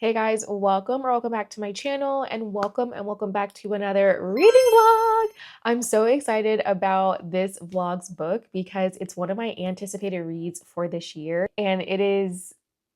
Hey guys, welcome back to my channel and welcome back to another reading vlog. I'm so excited about this vlog's book because it's one of my anticipated reads for this year, and it is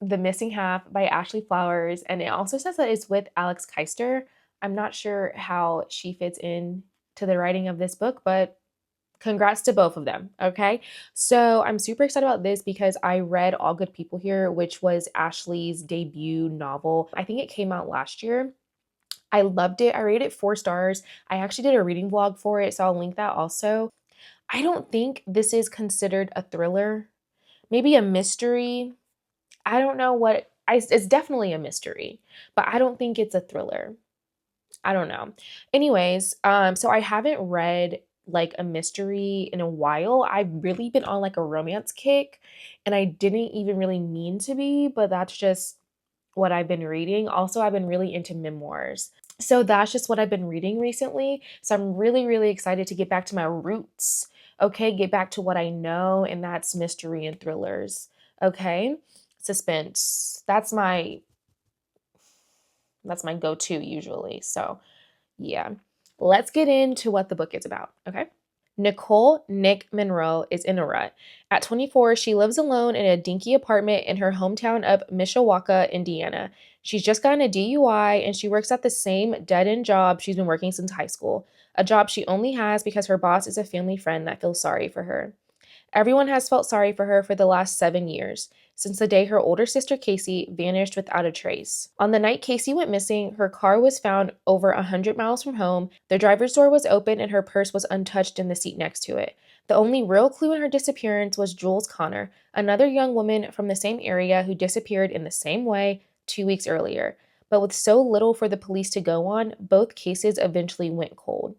The Missing Half by Ashley Flowers, and it also says that it's with Alex Kiester. I'm not sure how she fits in to the writing of this book, but congrats to both of them. Okay. So I'm super excited about this because I read All Good People Here, which was Ashley's debut novel. I think it came out last year. I loved it. I rated it 4 stars. I actually did a reading vlog for it, so I'll link that also. I don't think this is considered a thriller, maybe a mystery. I don't know what it's definitely a mystery, but I don't think it's a thriller. I don't know. Anyways, so I haven't read like a mystery in a while. I've really been on like a romance kick, and I didn't even really mean to be, but that's just what I've been reading. Also, I've been really into memoirs. So that's just what I've been reading recently. So I'm really excited to get back to my roots. Okay, get back to what I know, and that's mystery and thrillers. Okay? Suspense. That's my go-to usually. So, yeah. Let's get into what the book is about, okay? Nicole Nick Monroe is in a rut. At 24, she lives alone in a dinky apartment in her hometown of Mishawaka, Indiana. She's just gotten a DUI and she works at the same dead-end job she's been working since high school, a job she only has because her boss is a family friend that feels sorry for her. Everyone has felt sorry for her for the last 7 years, since the day her older sister Casey vanished without a trace. On the night Casey went missing, her car was found over 100 miles from home, the driver's door was open, and her purse was untouched in the seat next to it. The only real clue in her disappearance was Jules Connor, another young woman from the same area who disappeared in the same way 2 weeks earlier. But with so little for the police to go on, both cases eventually went cold.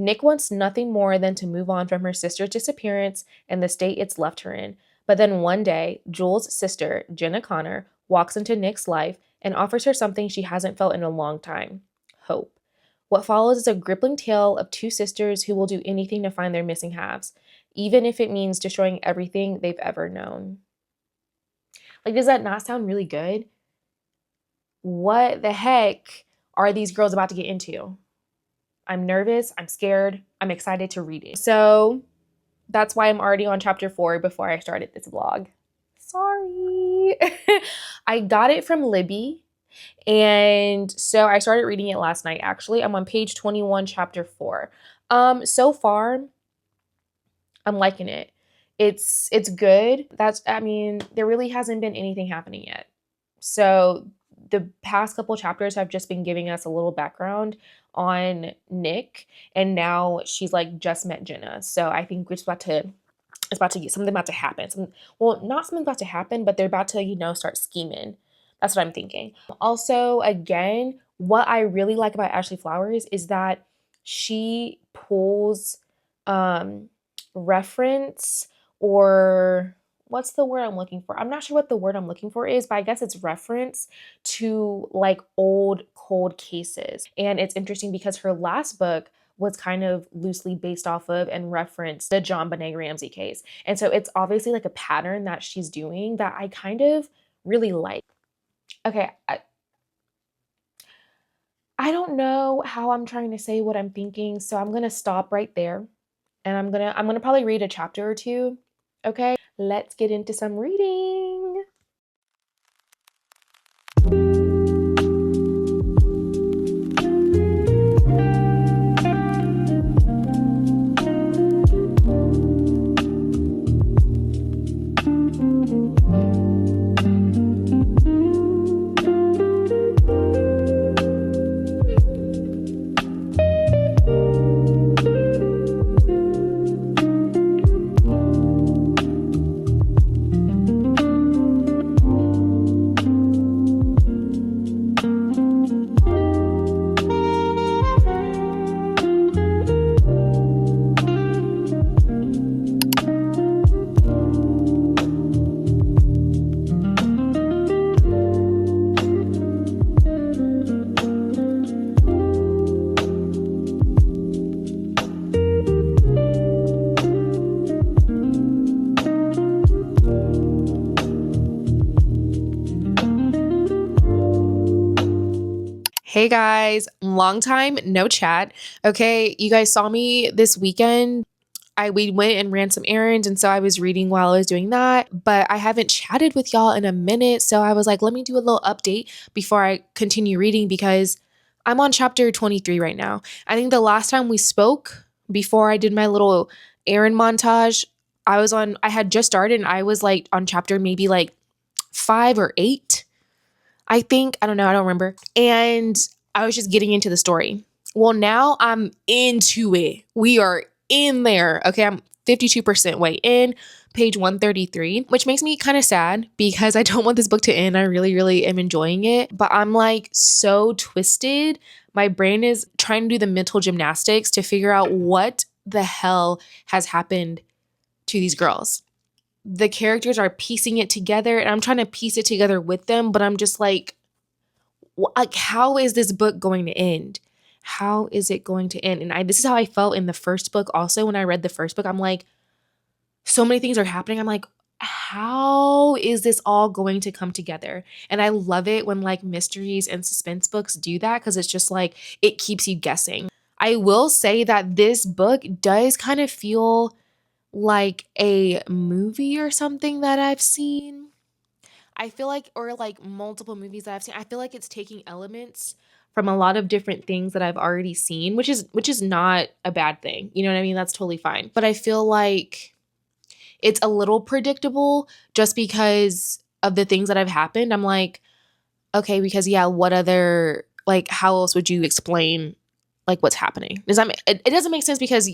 Nick wants nothing more than to move on from her sister's disappearance and the state it's left her in. But then one day, Jules' sister, Jenna Connor, walks into Nick's life and offers her something she hasn't felt in a long time: hope. What follows is a gripping tale of two sisters who will do anything to find their missing halves, even if it means destroying everything they've ever known. Like, does that not sound really good? What the heck are these girls about to get into? I'm nervous, I'm scared, I'm excited to read it. So that's why I'm already on chapter 4 before I started this vlog. Sorry. I got it from Libby, and so I started reading it last night actually. I'm on page 21, chapter 4. So far, I'm liking it. It's good. There really hasn't been anything happening yet. So the past couple chapters have just been giving us a little background on Nick, and now she's like just met Jenna. So I think it's about to get something about to happen. Not something about to happen, but they're about to, start scheming. That's what I'm thinking. Also, again, what I really like about Ashley Flowers is that she pulls reference, or what's the word I'm looking for? I'm not sure what the word I'm looking for is, but I guess it's reference to like old cold cases. And it's interesting because her last book was kind of loosely based off of and referenced the John Benet Ramsey case. And so it's obviously like a pattern that she's doing that I kind of really like. Okay, I don't know how I'm trying to say what I'm thinking, so I'm gonna stop right there, and I'm gonna probably read a chapter or two. Okay, let's get into some reading. Hey guys, long time no chat. Okay, you guys saw me this weekend. We went and ran some errands, and so I was reading while I was doing that, but I haven't chatted with y'all in a minute, so I was like, let me do a little update before I continue reading because I'm on chapter 23 right now. I think the last time we spoke before I did my little errand montage, I had just started and I was like on chapter maybe like 5 or 8. I think, I don't know, I don't remember. And I was just getting into the story. Well, now I'm into it. We are in there. Okay, I'm 52% way in, page 133, which makes me kind of sad because I don't want this book to end. I really, really am enjoying it, but I'm like so twisted. My brain is trying to do the mental gymnastics to figure out what the hell has happened to these girls. The characters are piecing it together and I'm trying to piece it together with them, but I'm just like, how is this book going to end? How is it going to end? And this is how I felt in the first book also. When I read the first book, I'm like, so many things are happening. I'm like, how is this all going to come together? And I love it when like mysteries and suspense books do that because it's just like it keeps you guessing. I will say that this book does kind of feel like a movie or something that I've seen. I feel like, or like multiple movies that I've seen, I feel like it's taking elements from a lot of different things that I've already seen, which is not a bad thing. You know what I mean? That's totally fine. But I feel like it's a little predictable just because of the things that have happened. I'm like, okay, because yeah, what other, like how else would you explain like what's happening? It doesn't make sense because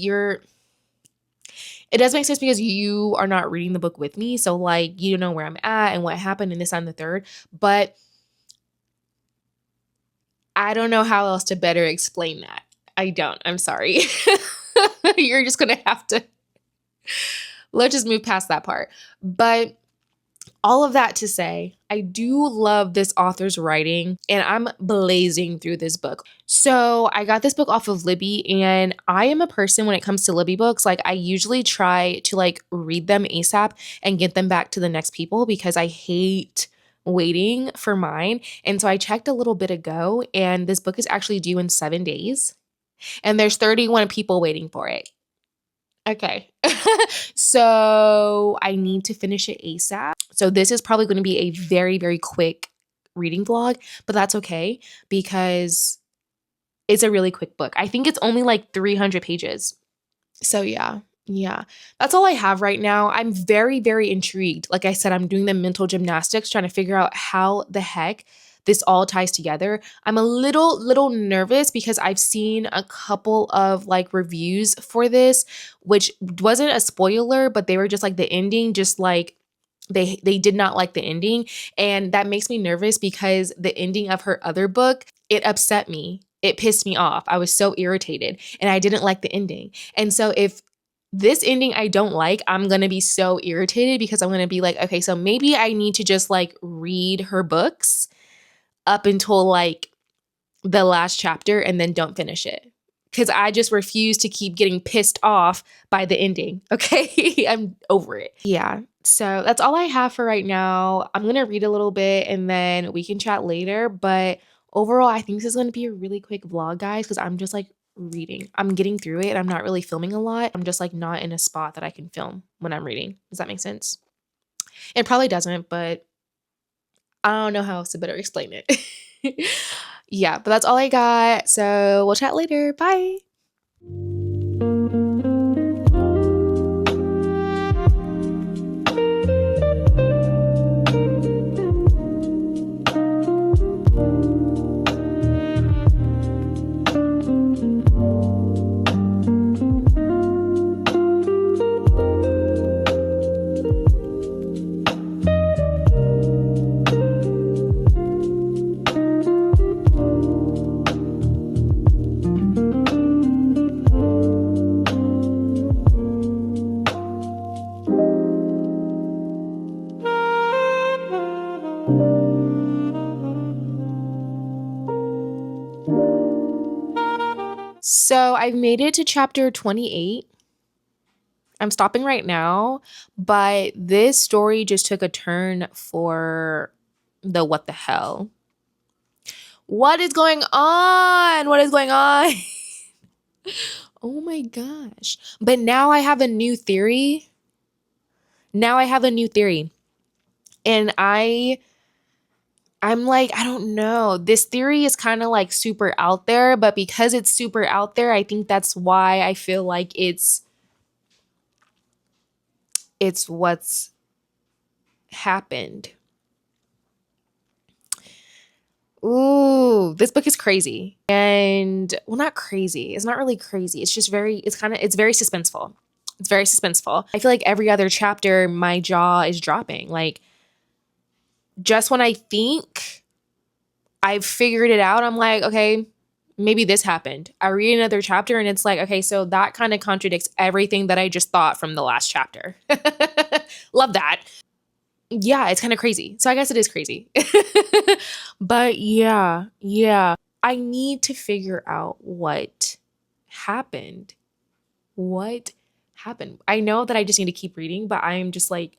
it does make sense because you are not reading the book with me. So like you don't know where I'm at and what happened and this and the third. But I don't know how else to better explain that. I don't. I'm sorry. You're just going to have to, let's just move past that part. But all of that to say, I do love this author's writing and I'm blazing through this book. So I got this book off of Libby and I am a person when it comes to Libby books, like I usually try to like read them ASAP and get them back to the next people because I hate waiting for mine. And so I checked a little bit ago and this book is actually due in 7 days and there's 31 people waiting for it. Okay. So I need to finish it ASAP. So this is probably going to be a very, very quick reading vlog, but that's okay because it's a really quick book. I think it's only like 300 pages. So yeah. Yeah. That's all I have right now. I'm very, very intrigued. Like I said, I'm doing the mental gymnastics trying to figure out how the heck this all ties together. I'm a little nervous because I've seen a couple of like reviews for this, which wasn't a spoiler, but they were just like the ending, just like they did not like the ending. And that makes me nervous because the ending of her other book, it upset me. It pissed me off. I was so irritated and I didn't like the ending. And so if this ending I don't like, I'm going to be so irritated because I'm going to be like, okay, so maybe I need to just like read her books up until like the last chapter and then don't finish it. Because I just refuse to keep getting pissed off by the ending. Okay. I'm over it. Yeah. So that's all I have for right now. I'm going to read a little bit and then we can chat later. But overall, I think this is going to be a really quick vlog, guys, because I'm just like reading. I'm getting through it. I'm not really filming a lot. I'm just like not in a spot that I can film when I'm reading. Does that make sense? It probably doesn't, but I don't know how else to better explain it. Yeah, but that's all I got. So we'll chat later. Bye. So I've made it to chapter 28. I'm stopping right now, but this story just took a turn for the what the hell. What is going on? What is going on? Oh my gosh. But now I have a new theory. And I'm like, I don't know. This theory is kind of like super out there, but because it's super out there, I think that's why I feel like it's what's happened. Ooh, this book is crazy. And well, not crazy. It's not really crazy. It's just it's very suspenseful. It's very suspenseful. I feel like every other chapter, my jaw is dropping. Like, just when I think I've figured it out, I'm like, okay, maybe this happened. I read another chapter and it's like, okay, so that kind of contradicts everything that I just thought from the last chapter. Love that. Yeah, it's kind of crazy. So I guess it is crazy. But yeah. I need to figure out what happened. What happened? I know that I just need to keep reading, but I am just like,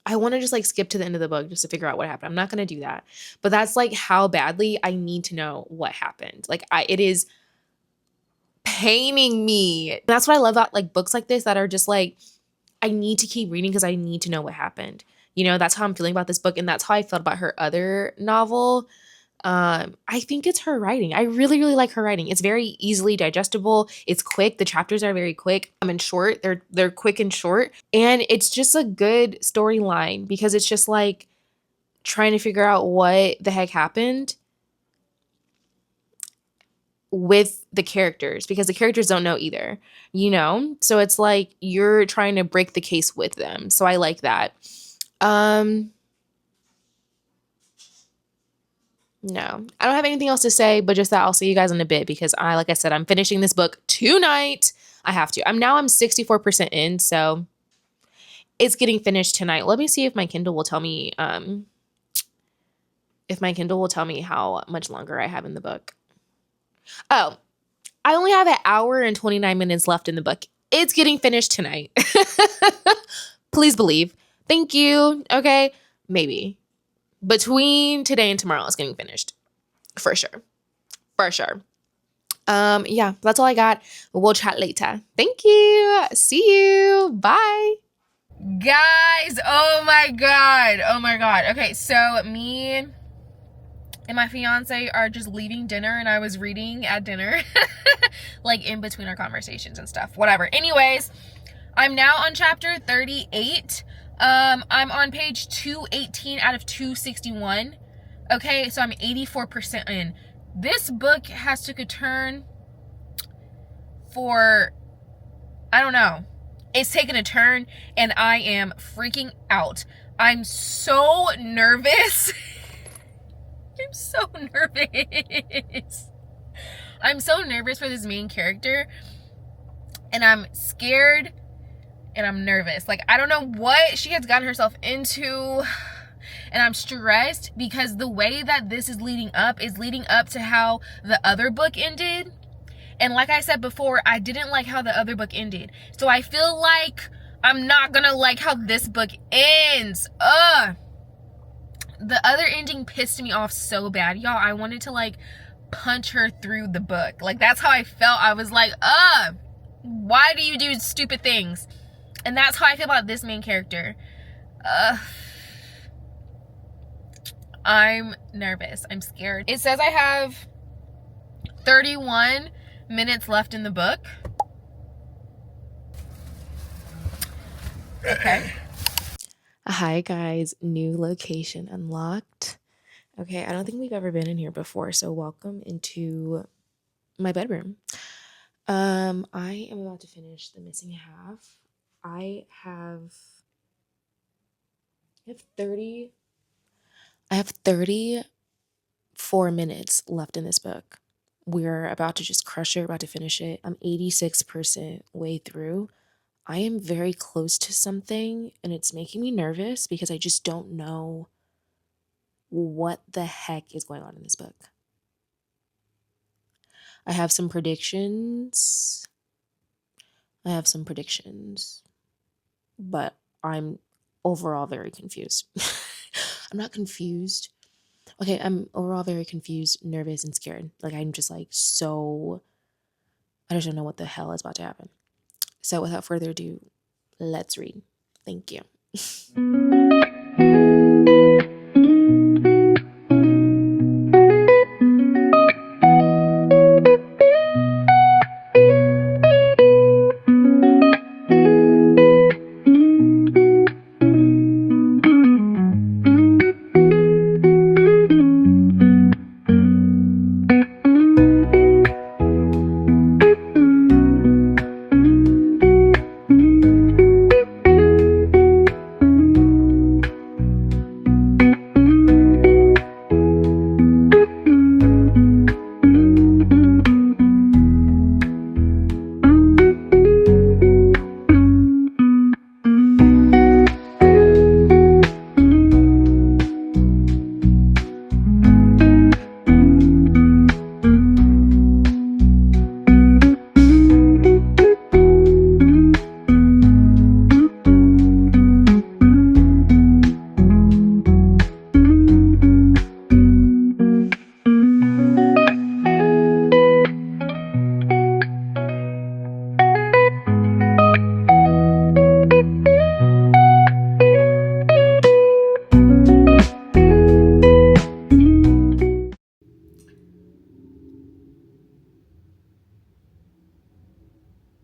I want to just like skip to the end of the book just to figure out what happened. I'm not going to do that. But that's like how badly I need to know what happened. Like it is paining me. That's what I love about like books like this that are just like, I need to keep reading because I need to know what happened. You know, that's how I'm feeling about this book. And that's how I felt about her other novel. I think it's her writing. I really, really like her writing. It's very easily digestible. It's quick. The chapters are very quick. And short. They're quick and short. And it's just a good storyline because it's just like trying to figure out what the heck happened with the characters because the characters don't know either, you know? So it's like you're trying to break the case with them. So I like that. No, I don't have anything else to say, but just that I'll see you guys in a bit because like I said, I'm finishing this book tonight. I have to. I'm 64% in, so it's getting finished tonight. Let me see if my Kindle will tell me, how much longer I have in the book. Oh, I only have an hour and 29 minutes left in the book. It's getting finished tonight. Please believe. Thank you. Okay, maybe. Between today and tomorrow, it's getting finished. For sure. Yeah, that's all I got. We'll chat later. Thank you. See you. Bye. Guys, oh my god. Okay, so me and my fiance are just leaving dinner and I was reading at dinner. Like in between our conversations and stuff. Whatever. Anyways, I'm now on chapter 38. I'm on page 218 out of 261. Okay, so I'm 84% in. This book has took a turn for, I don't know. It's taken a turn and I am freaking out. I'm so nervous. I'm so nervous. I'm so nervous for this main character. And I'm scared and I'm nervous. Like, I don't know what she has gotten herself into. And I'm stressed because the way that this is leading up to how the other book ended. And like I said before, I didn't like how the other book ended. So I feel like I'm not gonna like how this book ends. The other ending pissed me off so bad. Y'all, I wanted to like punch her through the book. Like, that's how I felt. I was like, why do you do stupid things? And that's how I feel about this main character. I'm nervous. I'm scared. It says I have 31 minutes left in the book. Okay. Hi guys, new location unlocked. Okay, I don't think we've ever been in here before, so welcome into my bedroom. I am about to finish the missing half. I have 34 minutes left in this book. We're about to just crush it, about to finish it. I'm 86% way through. I am very close to something and it's making me nervous because I just don't know what the heck is going on in this book. I have some predictions, but I'm overall very confused. I'm not confused. Okay, I'm overall very confused, nervous, and scared. Like, I'm just like so, I just don't know what the hell is about to happen. So without further ado, let's read. Thank you.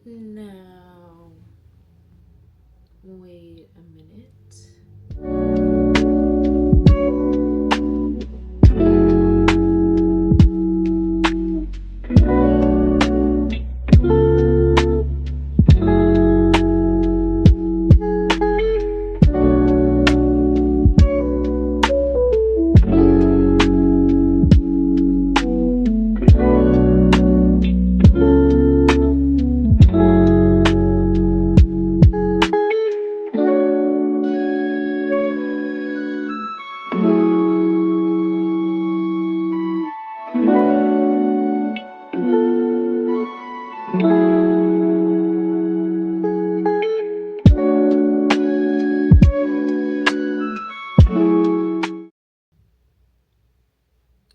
Now, wait a minute.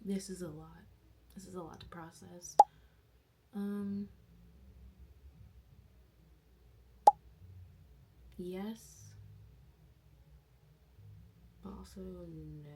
This is a lot. This is a lot to process. Yes, but also no.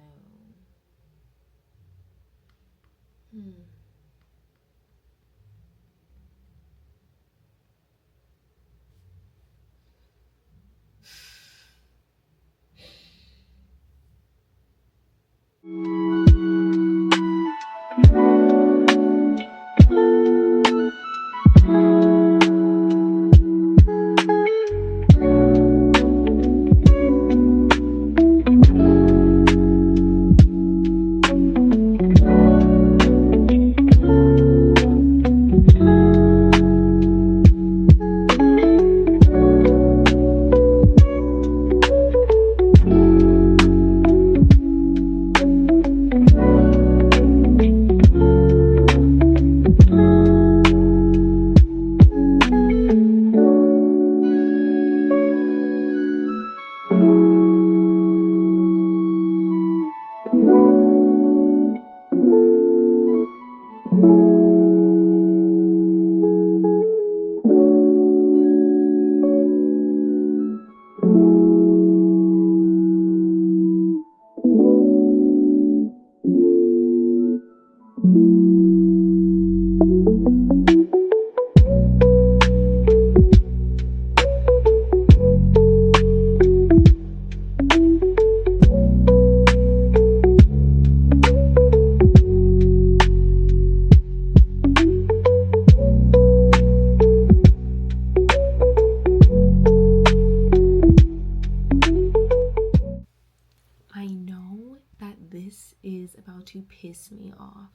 I know that this is about to piss me off.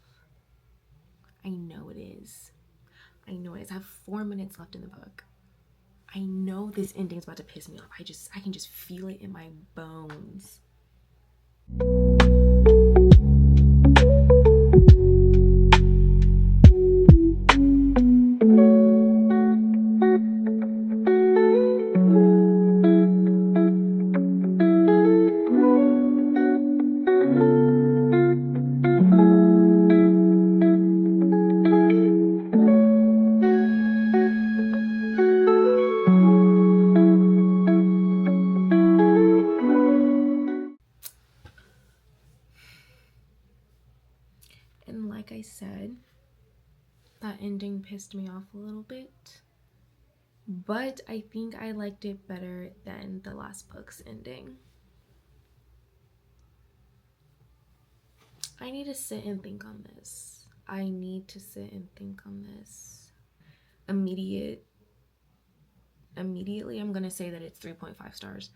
I know it is. I know it is. I have 4 minutes left in the book. I know this ending is about to piss me off. I can just feel it in my bones. pissed me off a little bit. But I think I liked it better than the last book's ending. I need to sit and think on this. I need to sit and think on this. Immediately, I'm gonna say that it's 3.5 stars.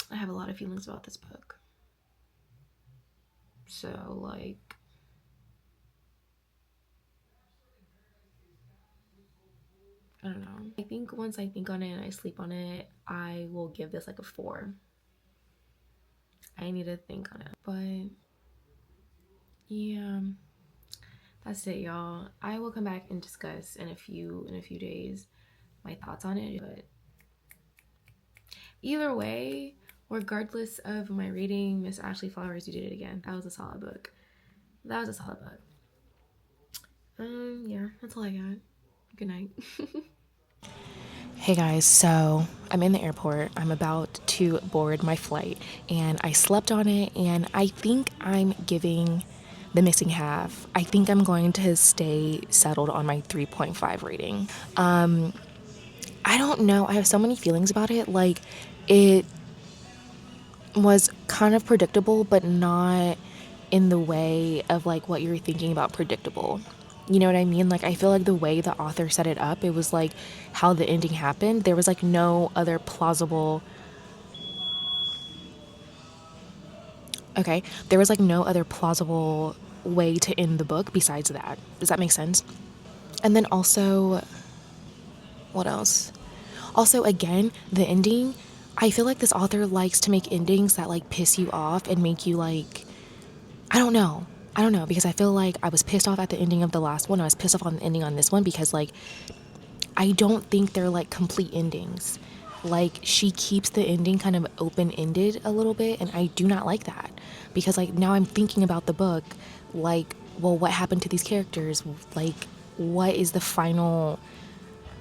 I have a lot of feelings about this book. So, like, I don't know. I think once I think on it and I sleep on it, I will give this like a 4. I need to think on it. But yeah, that's it, y'all. I will come back and discuss in a few days my thoughts on it. But either way, regardless of my rating, Miss Ashley Flowers, you did it again. That was a solid book. Yeah, that's all I got. Good night. Hey guys, so I'm in the airport. I'm about to board my flight and I slept on it, and I think I'm giving the missing half. I think I'm going to stay settled on my 3.5 rating. I don't know. I have so many feelings about it. Like, it was kind of predictable, but not in the way of like what you're thinking about predictable. You know what I mean? Like, I feel like the way the author set it up, it was like how the ending happened. There was like no other plausible. Okay. There was like no other plausible way to end the book besides that. Does that make sense? And then also, what else? Also, again, the ending, I feel like this author likes to make endings that like piss you off and make you like, I don't know, because I feel like I was pissed off at the ending of the last one. I was pissed off on the ending on this one because like I don't think they're like complete endings. Like, she keeps the ending kind of open-ended a little bit, and I do not like that because like now I'm thinking about the book, like, well, what happened to these characters? Like, what is the final,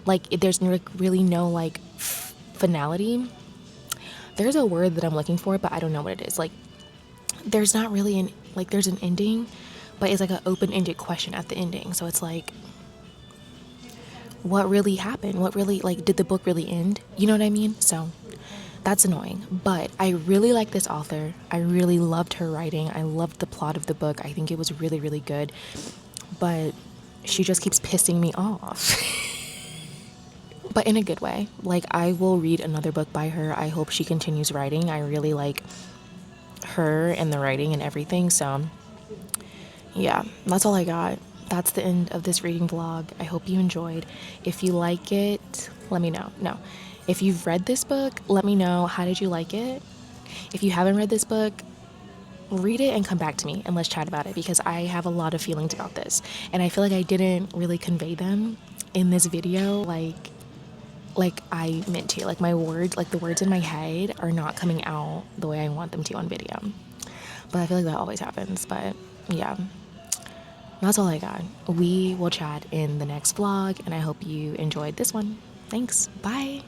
like, there's like really no like finality. There's a word that I'm looking for, but I don't know what it is. Like, there's not really an, like, there's an ending, but it's like an open-ended question at the ending. So it's like, what really happened? What really, like, did the book really end? You know what I mean? So that's annoying. But I really like this author. I really loved her writing. I loved the plot of the book. I think it was really, really good. But she just keeps pissing me off. But in a good way. Like, I will read another book by her. I hope she continues writing. I really like her and the writing and everything. So yeah, that's all I got. That's the end of this reading vlog. I hope you enjoyed. If you like it, let me know. No, if you've read this book, let me know. How did you like it? If you haven't read this book, read it and come back to me and let's chat about it, because I have a lot of feelings about this and I feel like I didn't really convey them in this video like I meant to. Like, my words, like the words in my head are not coming out the way I want them to on video. But I feel like that always happens. But yeah, that's all I got. We will chat in the next vlog, and I hope you enjoyed this one. Thanks. Bye.